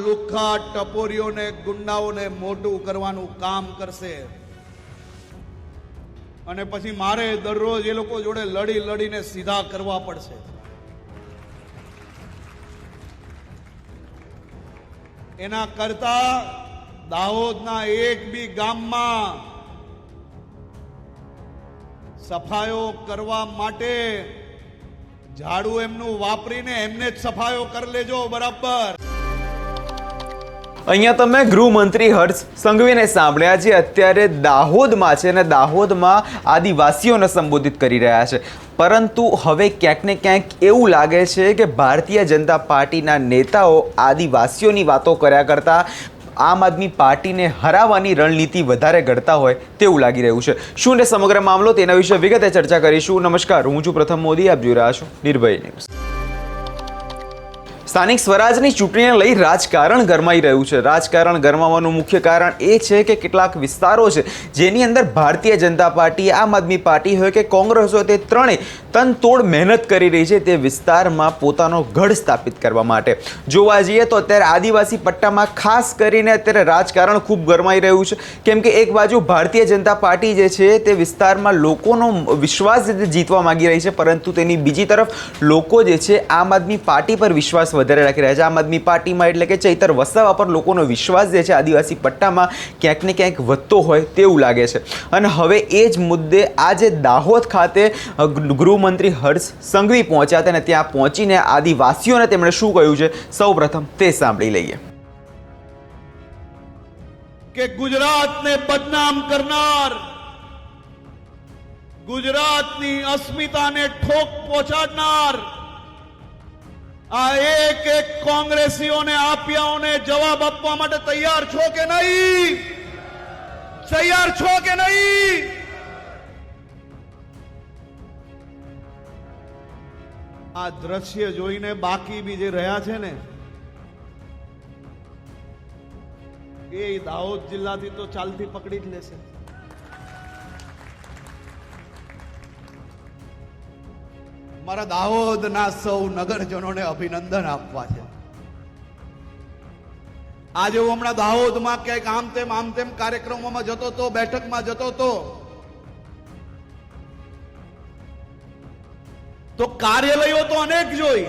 લુખ્ખા ટપોરીઓને ગુંડાઓને મોટું કરવાનું કામ કરશે અને પછી મારે દરરોજ એ લોકો જોડે લડી લડીને સીધા કરવા પડશે. એના કરતા દાહોદના એક બી ગામમાં સફાયો કરવા માટે ઝાડુ એમનું વાપરીને એમને જ સફાયો કરી લેજો બરાબર. અહીંયા તમે ગૃહમંત્રી હર્ષ સંઘવીને સાંભળ્યા જે અત્યારે દાહોદમાં છે અને દાહોદમાં આદિવાસીઓને સંબોધિત કરી રહ્યા છે. પરંતુ હવે ક્યાંક ને ક્યાંક એવું લાગે છે કે ભારતીય જનતા પાર્ટીના નેતાઓ આદિવાસીઓની વાતો કર્યા કરતા આમ આદમી પાર્ટીને હરાવવાની રણનીતિ વધારે ઘડતા હોય તેવું લાગી રહ્યું છે. શું ને સમગ્ર મામલો તેના વિશે વિગતે ચર્ચા કરીશું. નમસ્કાર, હું છું પ્રથમ મોદી, આપ જોઈ રહ્યા છો નિર્ભય ન્યૂઝ. સ્થાનિક સ્વરાજની ચૂંટણીને લઈ રાજકારણ ગરમાઈ રહ્યું છે. રાજકારણ ગરમાવાનું મુખ્ય કારણ એ છે કે કેટલાક વિસ્તારો છે જેની અંદર ભારતીય જનતા પાર્ટી, આમ આદમી પાર્ટી હોય કે કોંગ્રેસ હોય, તે ત્રણેય તનતોડ મહેનત કરી રહી છે તે વિસ્તારમાં પોતાનો ગઢ સ્થાપિત કરવા માટે. જોવા જઈએ તો અત્યારે આદિવાસી પટ્ટામાં ખાસ કરીને અત્યારે રાજકારણ ખૂબ ગરમાઈ રહ્યું છે. કેમ કે એક બાજુ ભારતીય જનતા પાર્ટી જે છે તે વિસ્તારમાં લોકોનો વિશ્વાસ જીતવા માંગી રહી છે, પરંતુ તેની બીજી તરફ લોકો જે છે આમ આદમી પાર્ટી પર વિશ્વાસ વધારે રાખી રહ્યા છે. આમ આદમી પાર્ટીમાં એટલે કે ચૈતર વસાવા પર લોકોનો વિશ્વાસ જે છે આદિવાસી પટ્ટામાં ક્યાંક ને ક્યાંક વધતો હોય તેવું લાગે છે. અને હવે એ જ મુદ્દે આજે દાહોદ ખાતે ગૃહમંત્રી હર્ષ સંઘવી પહોંચ્યા હતા અને ત્યાં પહોંચીને આદિવાસીઓને તેમણે શું કહ્યું છે સૌ પ્રથમ તે સાંભળી લઈએ. કે ગુજરાતને બદનામ કરનાર, ગુજરાતની અસ્મિતાને ઠોક પહોંચાડનાર આ એક એક કોંગ્રેસીઓને આપિયાઓને જવાબ આપવા માટે તૈયાર છો કે નહીં? તૈયાર છો કે નહીં? આ દ્રશ્ય જોઈને બાકી બી જે રહ્યા છે ને એ દાહોદ જિલ્લાથી તો ચાલતી પકડી જ લેશે. મારા દાહોદના સૌ નગરજનોને અભિનંદન આપવા છે. આજે હું હમણાં દાહોદમાં ક્યાંક આમ તેમ કાર્યક્રમોમાં જતો હતો, બેઠકમાં જતો હતો, તો કાર્યાલયો તો અનેક જોઈ,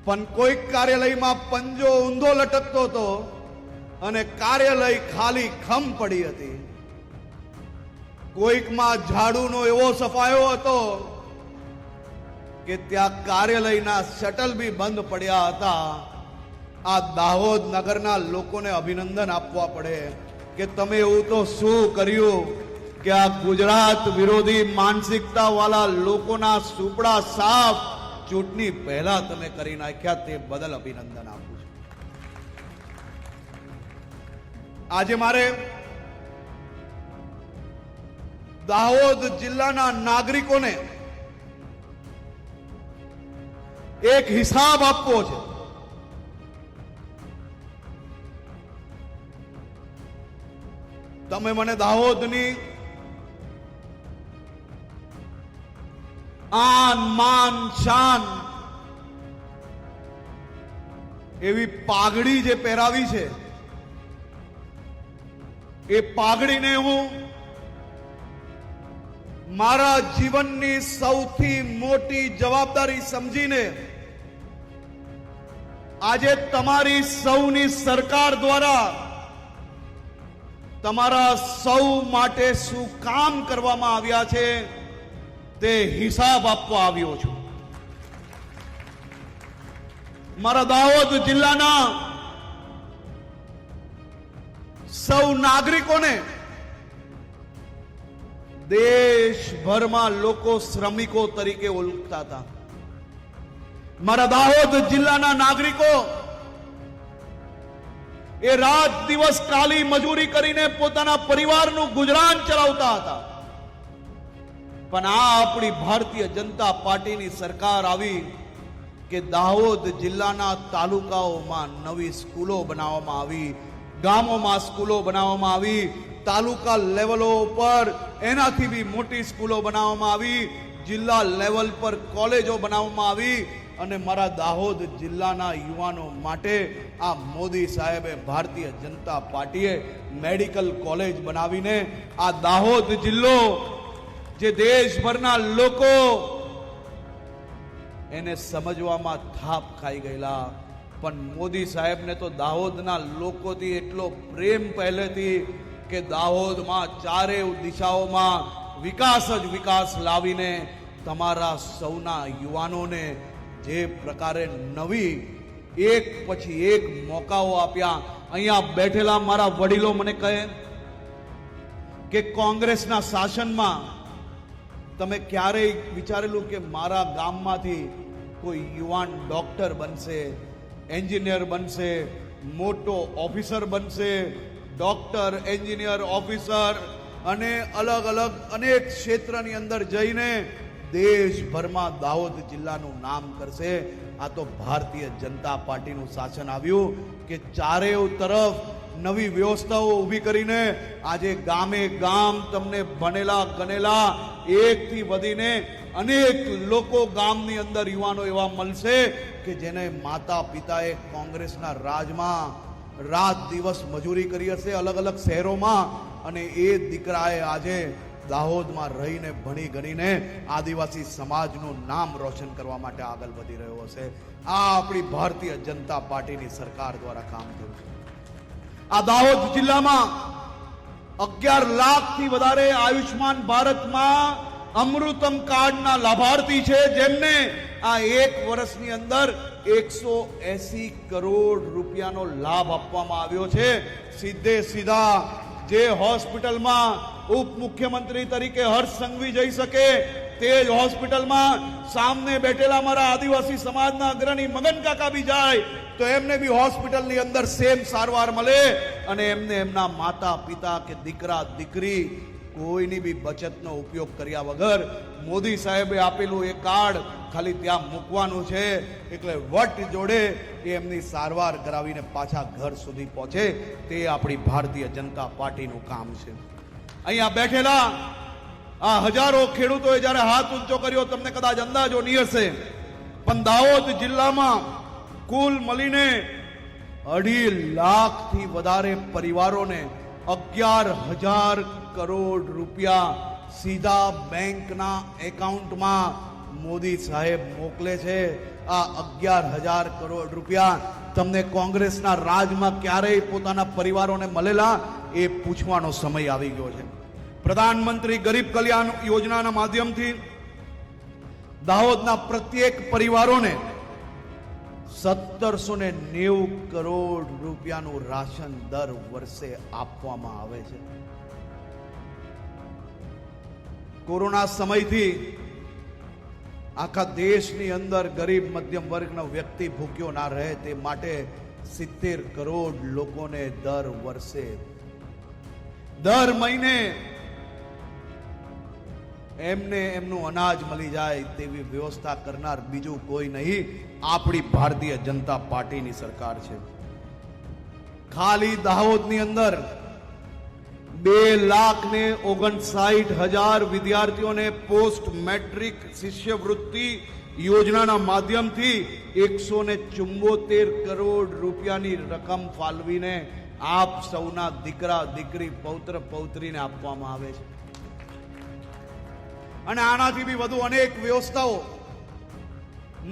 પણ કોઈક કાર્યાલયમાં પંજો ઊંધો લટકતો હતો અને કાર્યાલય ખાલી ખમ પડી હતી. કોઈકમાં ઝાડુનો એવો સફાયો હતો કે ત્યાં કાર્યાલયના શટલ બી બંધ પડ્યા હતા. આ દાહોદ નગરના લોકોને અભિનંદન આપવા પડે કે તમે એવું તો શું કર્યું કે આ ગુજરાત વિરોધી માનસિકતા વાળા લોકોના સુપડા સાફ ચૂંટણી પહેલા તમે કરી નાખ્યા, તે બદલ અભિનંદન આપું છું. આજે મારે દાહોદ જિલ્લાના નાગરિકોને એક હિસાબ આપવો છે. તમે મને દાહોદની આન માન શાન એવી પાઘડી જે પહેરાવી છે, એ પાઘડીને હું મારા જીવનની સૌથી મોટી જવાબદારી સમજીને આજે તમારી સૌની સરકાર દ્વારા તમારા સૌ માટે શું કામ કરવામાં આવ્યા છે તે હિસાબ આપવા આવ્યો છું. મારા દાહોદ જિલ્લાના સૌ નાગરિકોને દેશભરમાં લોકો શ્રમિકો તરીકે ઓળખતા હતા. મારા દાહોદ જિલ્લાના નાગરિકો એ રાત દિવસ કાલી મજૂરી કરીને પોતાના પરિવારનું ગુજરાન ચલાવતા હતા. પણ આ આપણી ભારતીય જનતા પાર્ટીની સરકાર આવી કે દાહોદ જિલ્લાના તાલુકાઓમાં નવી સ્કૂલો બનાવવામાં આવી, ગામોમાં સ્કૂલો બનાવવામાં આવી, તાલુકા લેવલો પર એનાથી બી મોટી સ્કૂલો બનાવવામાં આવી, જિલ્લા લેવલ પર કોલેજો બનાવવામાં આવી અને મારા દાહોદ જિલ્લાના યુવાનો માટે આ મોદી સાહેબે, ભારતીય જનતા પાર્ટીએ મેડિકલ કોલેજ બનાવીને આ દાહોદ જિલ્લો જે દેશભરના લોકો એને સમજવામાં થાપ ખાઈ ગયેલા, પણ મોદી સાહેબને તો દાહોદના લોકોથી એટલો પ્રેમ પહેલેથી કે દાહોદમાં ચારે દિશાઓમાં વિકાસ જ વિકાસ લાવીને તમારા સૌના યુવાનોને જે પ્રકારે નવી એક પછી એક મોકાઓ આપ્યા. અહીંયા બેઠેલા મારા વડીલો મને કહે કે કોંગ્રેસના શાસનમાં તમે ક્યારેય વિચારેલું કે મારા ગામમાંથી કોઈ યુવાન ડોક્ટર બનશે, એન્જિનિયર બનશે, મોટો ઓફિસર બનશે, ડોક્ટર, એન્જિનિયર, ઓફિસર અને અલગ અલગ અનેક ક્ષેત્રની અંદર જઈને દેશભરમાં દાહોદ જિલ્લાનું નામ કરશે. આ તો ભારતીય જનતા પાર્ટીનું શાસન આવ્યું કે ચારેય તરફ નવી વ્યવસ્થાઓ ઊભી કરીને આજે ગામે ગામ તમને ભણેલા ગણેલા એકથી વધીને અનેક લોકો ગામની અંદર યુવાનો એવા મળશે કે જેને માતા પિતાએ કોંગ્રેસના રાજમાં રાત દિવસ મજૂરી કરી હશે અલગ અલગ શહેરોમાં, અને એ દીકરાએ આજે દાહોદમાં રહીને ભણી ગણીને આદિવાસી સમાજનું નામ રોશન કરવા માટે આગળ વધી રહ્યો હશે. આ આપણી ભારતીય જનતા પાર્ટીની સરકાર દ્વારા કામ થયું છે. આ દાહોદ જિલ્લામાં 11 લાખથી વધારે આયુષ્માન ભારતમાં અમૃતમ કાર્ડના લાભાર્થી છે, જેમને આ એક વર્ષની અંદર 180 કરોડ રૂપિયાનો લાભ આપવામાં આવ્યો છે. સીધે સીધા જે હોસ્પિટલમાં ઉપ મુખ્યમંત્રી તરીકે હર્ષ સંઘવી જઈ શકે તે જ હોસ્પિટલમાં સામને બેઠેલા મારા આદિવાસી સમાજના અગ્રણી મગન કાકા બી જાય તો એમને બી હોસ્પિટલની અંદર સેમ સારવાર મળે, અને એમને એમના માતા પિતા કે દીકરા દીકરી કોઈની બી બચતનો ઉપયોગ કર્યા વગર મોદી સાહેબે આપેલું એ કાર્ડ ખાલી ત્યાં મૂકવાનું છે, એટલે વટ જોડે એ એમની સારવાર કરાવીને પાછા ઘર સુધી પહોંચે. તે આપણી ભારતીય જનતા પાર્ટીનું કામ છે. અહીંયા બેઠેલા આ હજારો ખેડૂતોએ જ્યારે હાથ ઊંચો કર્યો તમને કદાચ અંદાજો નહીં હશે, પણ દાહોદ જિલ્લામાં કુલ મળીને 2.5 લાખથી વધારે પરિવારોને 11,000 કરોડ રૂપિયા સીધા બેંકના એકાઉન્ટમાં મોદી સાહેબ મોકલે છે. આ 11,000 કરોડ રૂપિયા તમને કોંગ્રેસના રાજમાં ક્યારેય પોતાના પરિવારોને મળેલા એ પૂછવાનો સમય આવી ગયો છે. પ્રધાનમંત્રી ગરીબ કલ્યાણ યોજનાના માધ્યમથી દાહોદના પ્રત્યેક પરિવારોને 1790 કરોડ રૂપિયાનું રાશન દર વર્ષે આપવામાં આવે છે. કોરોના સમયથી આખા દેશની અંદર ગરીબ મધ્યમ વર્ગનો વ્યક્તિ ભૂખ્યો ના રહે તે માટે 70 કરોડ લોકોને દર વર્ષે દર મહિને એમને એમનું અનાજ મળી જાય તેવી વ્યવસ્થા કરનાર બીજું કોઈ નહીં, આપણી ભારતીય જનતા પાર્ટીની સરકાર છે. ખાલી દાહોદની અંદર 2,59,000 વિદ્યાર્થીઓને પોસ્ટ મેટ્રિક શિષ્યવૃત્તિ યોજનાના માધ્યમથી 174 કરોડ રૂપિયાની રકમ ફાળવીને આપ સૌના દીકરા દીકરી પૌત્ર પૌત્રીને આપવામાં આવે છે. અને આનાથી બી વધુ અનેક વ્યવસ્થાઓ,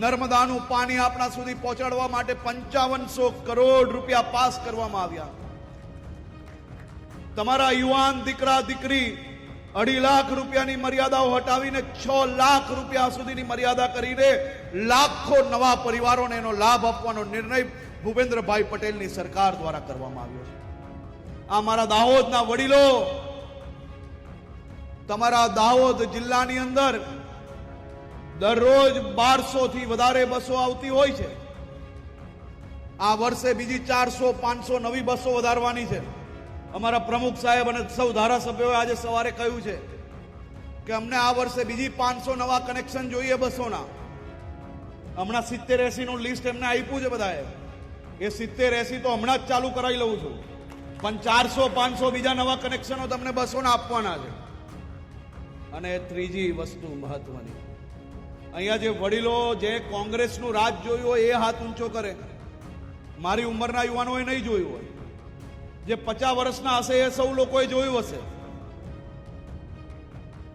નર્મદાનું પાણી આપણા સુધી પહોંચાડવા માટે 5500 કરોડ રૂપિયા પાસ કરવામાં આવ્યા. તમારા યુવાન દીકરા દીકરી 2.5 લાખ રૂપિયાની મર્યાદાઓ હટાવીને 6 લાખ રૂપિયા સુધીની મર્યાદા કરીને લાખો નવા પરિવારોને એનો લાભ આપવાનો નિર્ણય ભૂપેન્દ્રભાઈ પટેલની સરકાર દ્વારા કરવામાં આવ્યો છે. આ મારા દાહોદના વડીલો, તમારા દાહોદ જિલ્લાની અંદર દરરોજ 1200 થી વધારે બસો આવતી હોય છે. આ વર્ષે બીજી 400-500 નવી બસો વધારવાની છે. અમારા પ્રમુખ સાહેબ અને સૌ ધારાસભ્યોએ આજે સવારે કહ્યું છે કે અમને આ વર્ષે બીજી 500 નવા કનેક્શન જોઈએ બસોના. હમણાં 70-80 નું લિસ્ટ એમને આપ્યું છે બધાએ. એ 70-80 તો હમણાં જ ચાલુ કરાવી લઉં છું, પણ 400-500 બીજા નવા કનેક્શનો તમને બસોના આપવાના છે. અને ત્રીજી વસ્તુ મહત્વની, અહીંયા જે વડીલો જે કોંગ્રેસનું રાજ જોયું હોય એ હાથ ઊંચો કરે. મારી ઉંમરના યુવાનોએ નહીં જોયું હોય. જે 50 વર્ષના હશે એ સૌ લોકોએ જોયું હશે.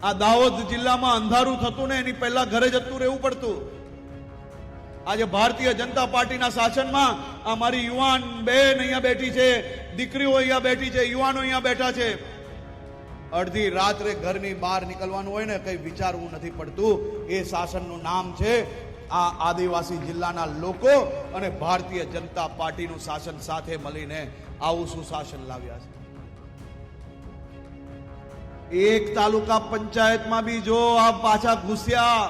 આ દાહોદ જિલ્લામાં અંધારું થતું ને એની પહેલા ઘરે જતું રહેવું પડતું. આજે ભારતીય જનતા પાર્ટીના શાસનમાં આ મારી યુવાન બહેન અહીંયા બેઠી છે, દીકરીઓ અહીંયા બેઠી છે, યુવાનો અહીંયા બેઠા છે. અડધી રાત્રે ઘરની બહાર નીકળવાનું હોય ને કઈ વિચારવું નથી પડતું. એ શાસનનું નામ છે આ આદિવાસી જિલ્લાના લોકો અને ભારતીય જનતા પાર્ટીનું શાસન સાથે મળીને આવું સુશાસન લાવ્યા છે. એક તાલુકા પંચાયતમાં બી જો આ પાછા ઘૂસ્યા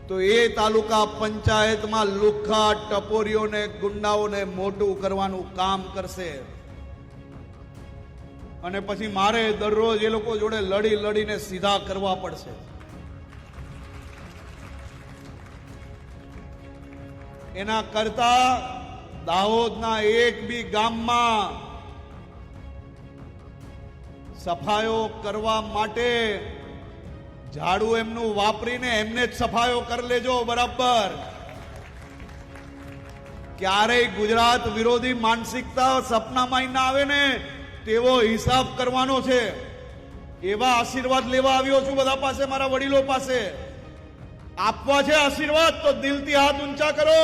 તો એ તાલુકા પંચાયતમાં લુખ્ખા ટપોરીઓને ગુંડાઓને મોટું કરવાનું કામ કરશે. અને પછી મારે દરરોજ એ લોકો જોડે લડી લડીને સીધા કરવા પડશે. એના કરતા દાહોદના એક બી ગામમાં સફાયો કરવા માટે ઝાડુ એમનું વાપરીને એમને જ સફાયો કરી લેજો બરાબર. ક્યારેય ગુજરાત વિરોધી માનસિકતા સપનામાં ના આવે ને તેવો હિસાબ કરવાનો છે. એવા આશીર્વાદ લેવા આવ્યો છું બધા પાસે, મારા વડીલો પાસે. આપવા છે આશીર્વાદ તો દિલથી હાથ ઊંચા કરો.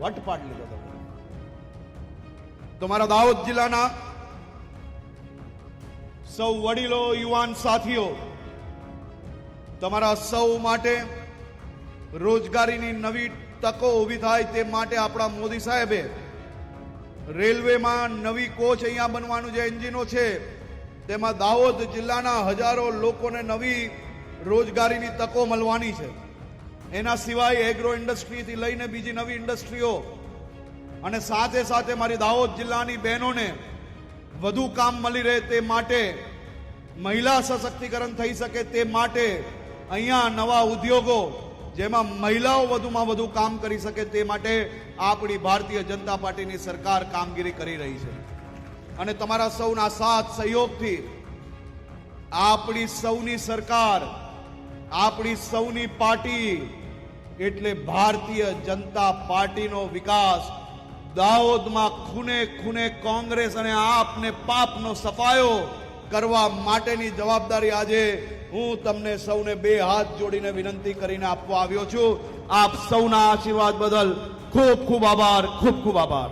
વટ પાડ લીધો તમે. તમારા દાહોદ જિલ્લાના સૌ વડીલો, યુવાન સાથીઓ, તમારા સૌ માટે રોજગારીની નવી તકો ઊભી થાય તે માટે આપણા મોદી સાહેબે રેલવેમાં નવી કોચ અહીંયા બનવાનું જે એન્જિનો છે તેમાં દાહોદ જિલ્લાના હજારો લોકોને નવી રોજગારીની તકો મળવાની છે. એના સિવાય એગ્રો ઇન્ડસ્ટ્રીથી લઈને બીજી નવી ઇન્ડસ્ટ્રીઓ અને સાથે સાથે મારી દાહોદ જિલ્લાની બહેનોને વધુ કામ મળી રહે તે માટે, મહિલા સશક્તિકરણ થઈ શકે તે માટે અહીંયા નવા ઉદ્યોગો જેમાં મહિલાઓ વધુમાં વધુ કામ કરી શકે તે માટે આપણી ભારતીય જનતા પાર્ટીની સરકાર કામગીરી કરી રહી છે. અને તમારા સૌના સાથ સહયોગથી આપણી સૌની સરકાર, આપણી સૌની પાર્ટી એટલે ભારતીય જનતા પાર્ટીનો વિકાસ દાહોદમાં ખૂને ખૂને કોંગ્રેસ અને આપને પાપનો સફાયો કરવા માટેની જવાબદારી આજે હું તમને સૌને બે હાથ જોડીને વિનંતી કરીને આપવા આવ્યો છું. આપ સૌના આશીર્વાદ બદલ ખૂબ ખૂબ આભાર, ખૂબ ખૂબ આભાર.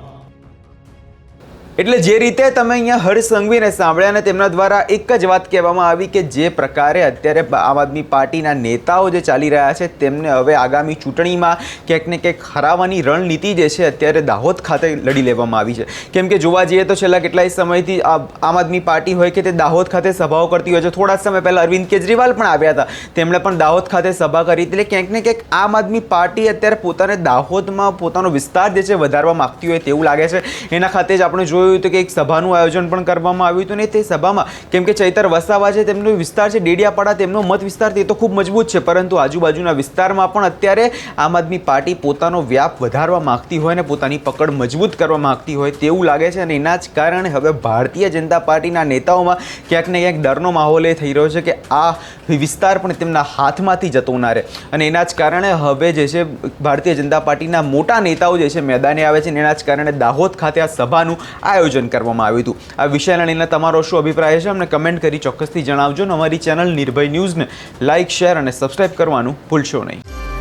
એટલે જે રીતે તમે અહીંયા હર્ષ સંઘવીને સાંભળ્યા અને તેમના દ્વારા એક જ વાત કહેવામાં આવી કે જે પ્રકારે અત્યારે આમ આદમી પાર્ટીના નેતાઓ જે ચાલી રહ્યા છે તેમને હવે આગામી ચૂંટણીમાં ક્યાંક ને ક્યાંક હરાવવાની રણનીતિ જે છે અત્યારે દાહોદ ખાતે લડી લેવામાં આવી છે. કેમ કે જોવા જઈએ તો છેલ્લા કેટલાય સમયથી આમ આદમી પાર્ટી હોય કે તે દાહોદ ખાતે સભાઓ કરતી હોય છે. થોડા સમય પહેલાં અરવિંદ કેજરીવાલ પણ આવ્યા હતા, તેમણે પણ દાહોદ ખાતે સભા કરી. એટલે ક્યાંક ને ક્યાંક આમ આદમી પાર્ટી અત્યારે પોતાને દાહોદમાં પોતાનો વિસ્તાર જે છે વધારવા માગતી હોય તેવું લાગે છે. એના ખાતે જ આપણે જોયું તો કે એક સભાનું આયોજન પણ કરવામાં આવ્યું હતું ને તે સભામાં કેમ કે ચૈતર વસાવા છે તેમનો વિસ્તાર છે ડેડિયાપાડા, તેમનો મત વિસ્તાર તે તો ખૂબ મજબૂત છે, પરંતુ આજુબાજુના વિસ્તારમાં પણ અત્યારે આમ આદમી પાર્ટી પોતાનો વ્યાપ વધારવા માંગતી હોય ને પોતાની પકડ મજબૂત કરવા માંગતી હોય તેવું લાગે છે. અને એના જ કારણે હવે ભારતીય જનતા પાર્ટીના નેતાઓમાં ક્યાંક ને ક્યાંક ડરનો માહોલ એ થઈ રહ્યો છે કે આ વિસ્તાર પણ તેમના હાથમાંથી જતો ના રહે. અને એના જ કારણે હવે જે છે ભારતીય જનતા પાર્ટીના મોટા નેતાઓ જે છે મેદાને આવે છે અને એના જ કારણે દાહોદ ખાતે આ સભાનું આયોજન કરવામાં આવ્યું હતું. આ વિષયને લઈને તમારો શું અભિપ્રાય છે અમને કમેન્ટ કરી ચોક્કસથી જણાવજો. અને અમારી ચેનલ નિર્ભય ન્યૂઝને લાઇક, શેર અને સબસ્ક્રાઇબ કરવાનું ભૂલશો નહીં.